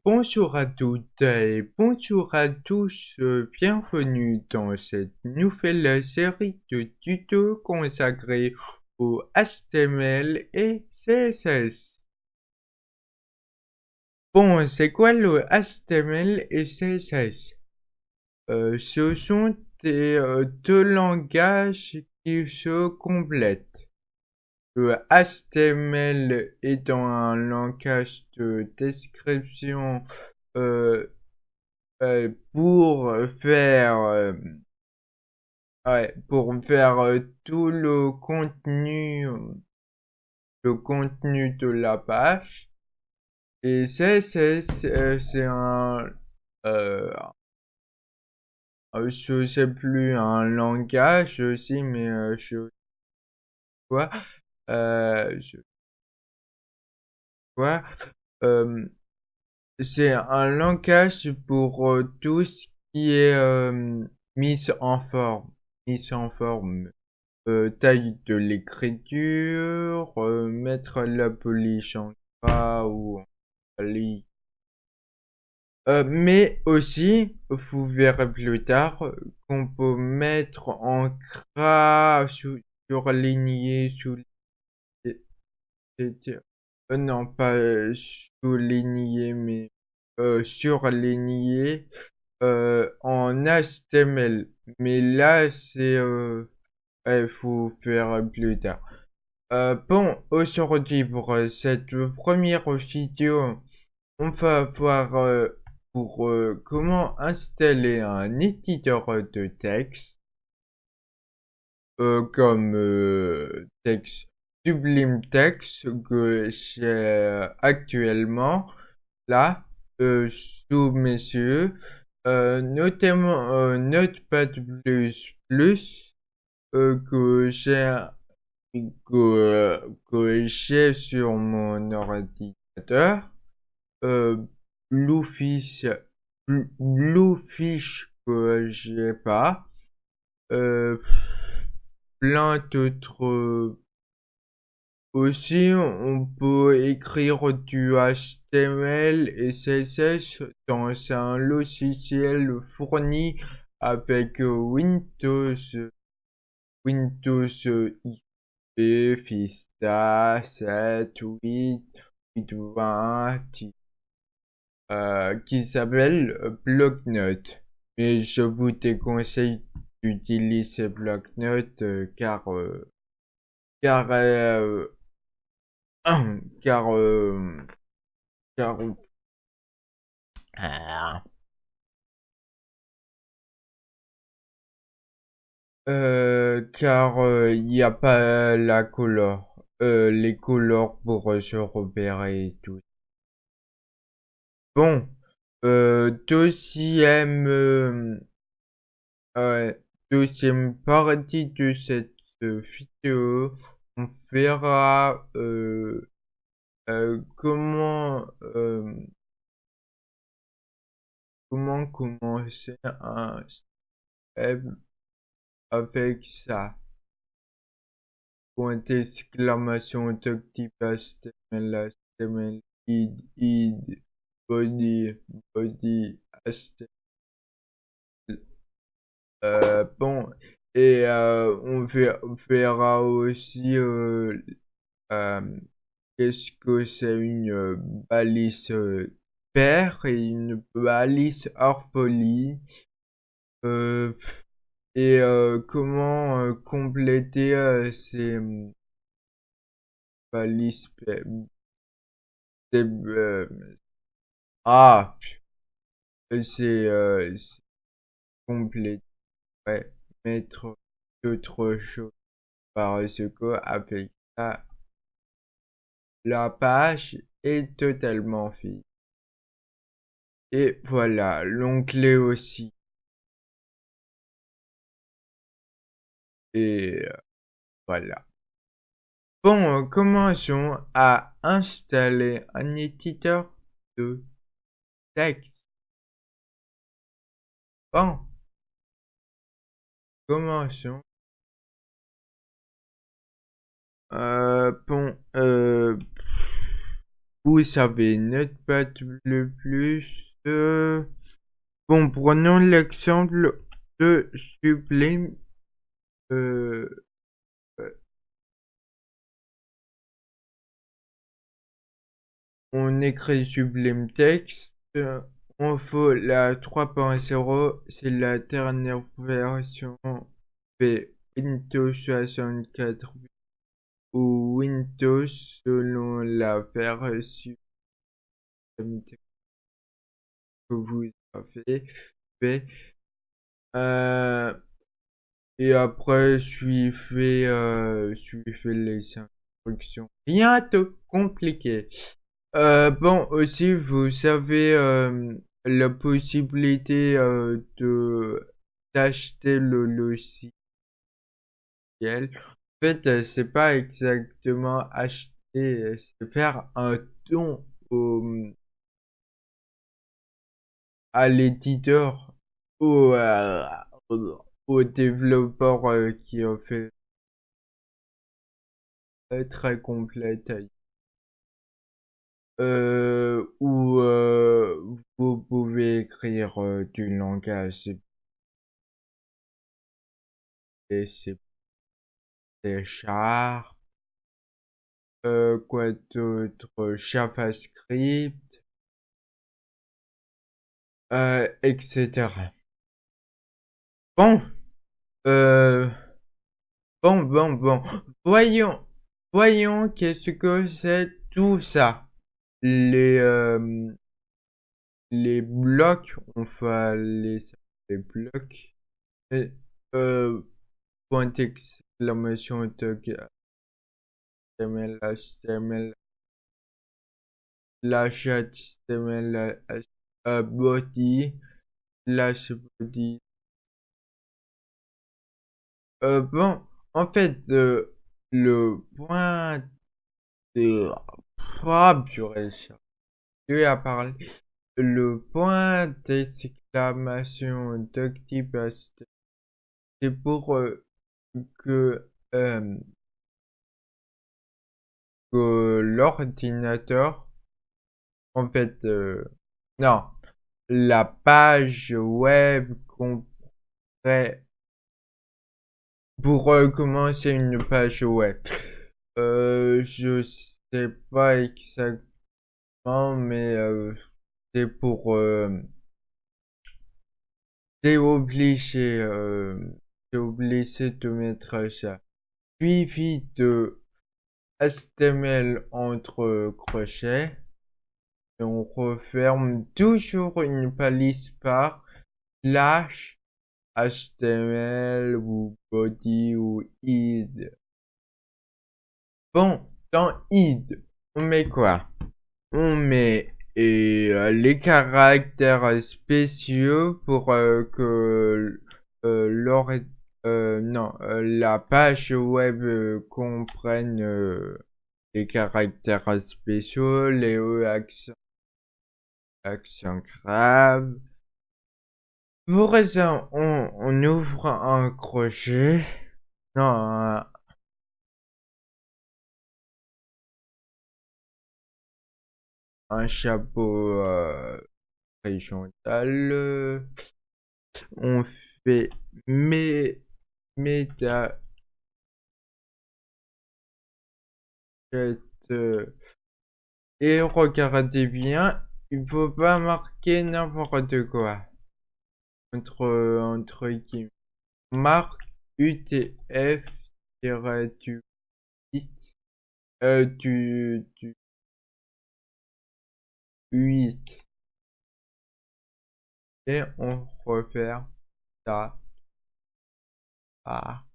bonjour à toutes et bonjour à tous, bienvenue dans cette nouvelle série de tutos consacrés au HTML et CSS. Bon, c'est quoi le HTML et CSS? Ce sont deux langages qui se complètent. Le HTML étant un langage de description euh, pour faire tout le contenu de la page. Et c'est euh, je sais plus, un langage aussi, mais vois, je vois, euh, c'est un langage pour tout ce qui est mise en forme, taille de l'écriture, mettre la police en gras ou en ligne. Mais aussi, vous verrez plus tard qu'on peut mettre en gras, surligné, non pas souligné, mais surligné en HTML. Mais là, il faut faire plus tard. Bon, aujourd'hui pour cette première vidéo, on va voir pour comment installer un éditeur de texte comme texte Sublime Text que j'ai actuellement là sous mes yeux, notamment Notepad++ que j'ai sur mon ordinateur, Bluefish, Bluefish que j'ai pas, euh, plein d'autres. Aussi, on peut écrire du HTML et CSS dans un logiciel fourni avec Windows XP, Vista 7, 8, 8.20, qui s'appelle Blocknote. Mais je vous déconseille d'utiliser Blocknote car car car ah, il n'y a pas les couleurs pour se repérer et tout. Bon, deuxième deuxième partie de cette vidéo, on verra comment commencer un step avec ça. Point d'exclamation type HTML, HTML, id, body, HTML. Bon, et on verra aussi qu'est-ce que c'est une balise paire et une balise hors poly. Et comment compléter ces balises ah, c'est compléter, ouais, mettre d'autres choses parce que avec ça, la page est totalement finie. Et voilà, l'onglet aussi. Et voilà. Bon, commençons à installer un éditeur de texte. Bon, commençons. Bon, vous savez, Notepad++. Bon, prenons l'exemple de Sublime. On écrit Sublime Text. On faut la 3.0, c'est la dernière version de Windows 64 ou Windows selon la version que vous avez fait. Et après, suivez les instructions. Rien de compliqué. Bon, aussi, vous avez la possibilité de d'acheter le logiciel. En fait, c'est pas exactement acheter, c'est faire un don à l'éditeur ou au développeur qui a fait très complète. Ou vous pouvez écrire du langage C, Sharp, quoi d'autre, JavaScript, etc. Bon, bon. Voyons qu'est-ce que c'est tout ça. Les blocs, enfin les blocs, et, point d'exclamation HTML, slash HTML, body, slash body. Bon, en fait, le point de... Ah, purée, je vais à parler. Le point d'exclamation d'Octave, c'est pour que, que l'ordinateur, en fait, non, la page web comprend pour commencer une page web. Je sais pas exactement, mais c'est pour c'est obligé de mettre ça. Suivi de HTML entre crochets. Et on referme toujours une balise par slash HTML ou body ou id. Bon, dans id, on met quoi? On met les caractères spéciaux pour que la page web comprenne les caractères spéciaux, les accents graves. Pour ça, on ouvre un crochet. Non, un chapeau horizontal. On fait méta et regardez bien, il faut pas marquer n'importe quoi entre guillemets. Marque UTF du 8 et on referme ça par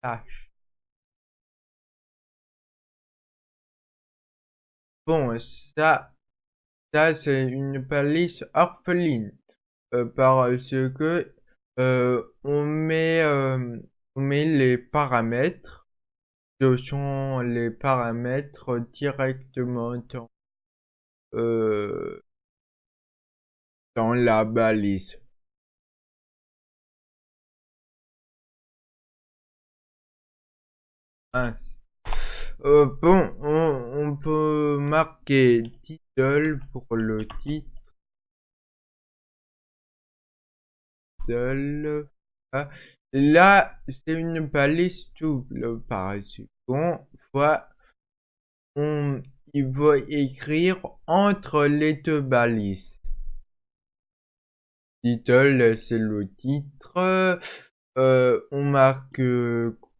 tâche. Bon, ça c'est une balise orpheline parce que on met les paramètres. Ce sont les paramètres directement dans la balise. bon, on peut marquer title pour le titre. Ah, là, c'est une balise double par second. Fois, il va écrire entre les deux balises. Title, c'est le titre. On marque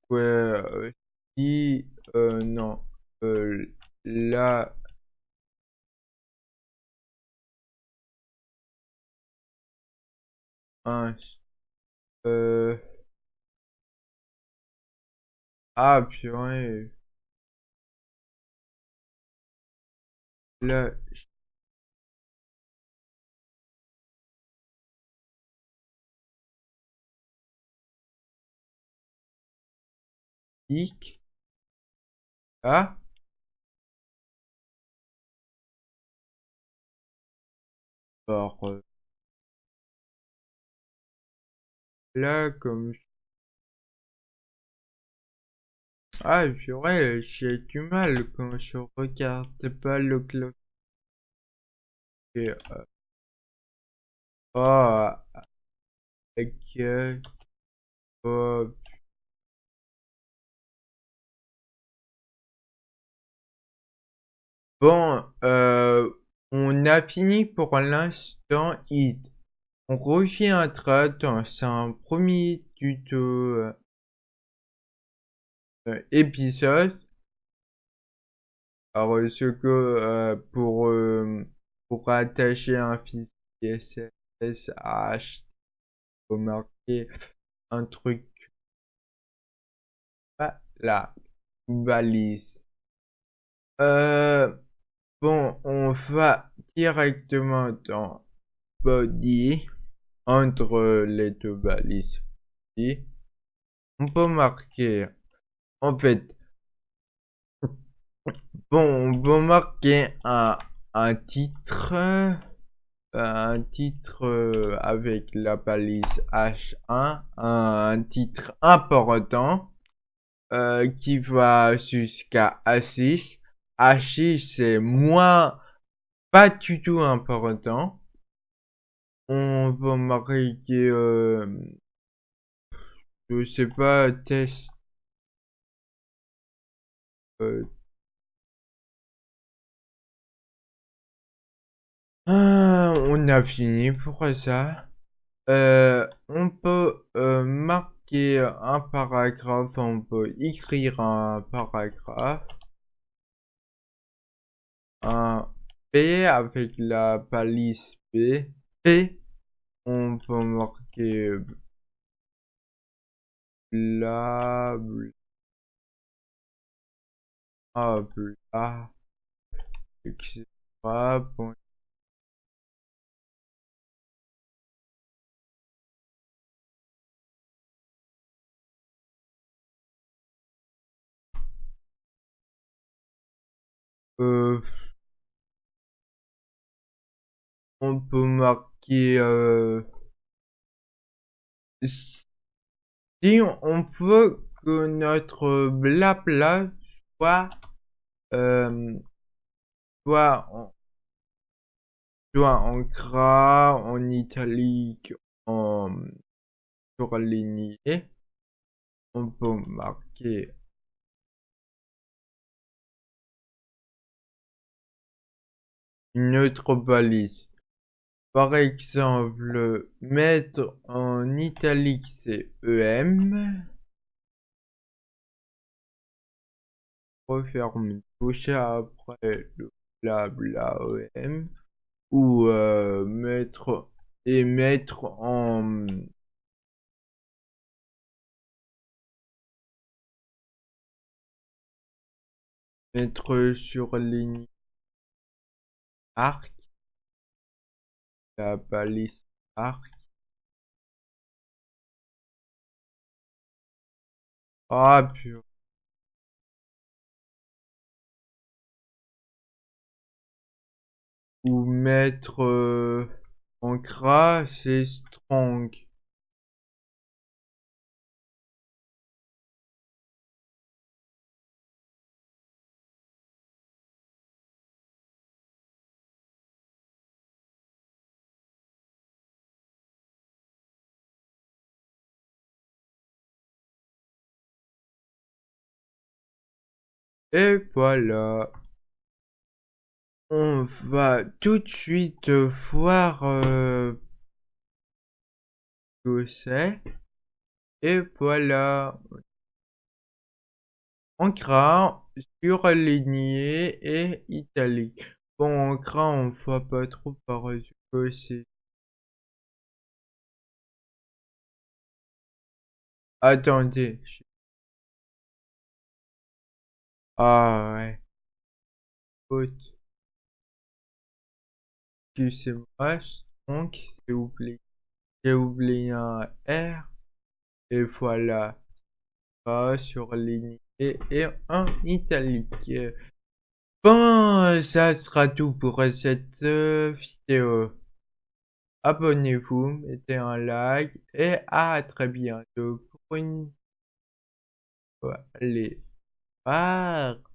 quoi si non là un ah purée là hic ah alors là comme ah purée j'ai du mal quand je regarde pas le clavier oh ok oh, bon on a fini pour l'instant it. On reviendra dans un premier tuto épisode. Alors, ce que pour attacher un fichier CSS à HTML, faut marquer un truc, pas la balise. Euh, bon, on va directement dans body entre les deux balises. Ici. On peut marquer, en fait, bon, on peut marquer un titre, avec la balise H1, un titre important qui va jusqu'à A6. A6 c'est moins pas du tout important. On va marquer, je sais pas, test. On a fini pour ça. On peut marquer un paragraphe, on peut écrire un paragraphe, un P avec la balise P. P, on peut marquer bla bla bla, etc. Bon, euh, on peut marquer si on veut que notre blabla soit euh, soit en gras, en italique, en surligné, on peut marquer une autre balise. Par exemple, mettre en italique c'est EM, referme toucher après le blabla EM, ou mettre en mettre surligné arc, la balise arc. Ah purée. Ou mettre en gras c'est strong. Et voilà. On va tout de suite voir ce que c'est. Et voilà. En gras, surligné et italique. Bon, en gras, on voit pas trop parce que c'est... Attendez. Ah ouais. Faute. Excusez-moi, donc j'ai oublié un R. Et voilà. Pas surligné et un italique. Bon, ça sera tout pour cette vidéo. Abonnez-vous, mettez un like et à très bientôt pour une... Allez, bye.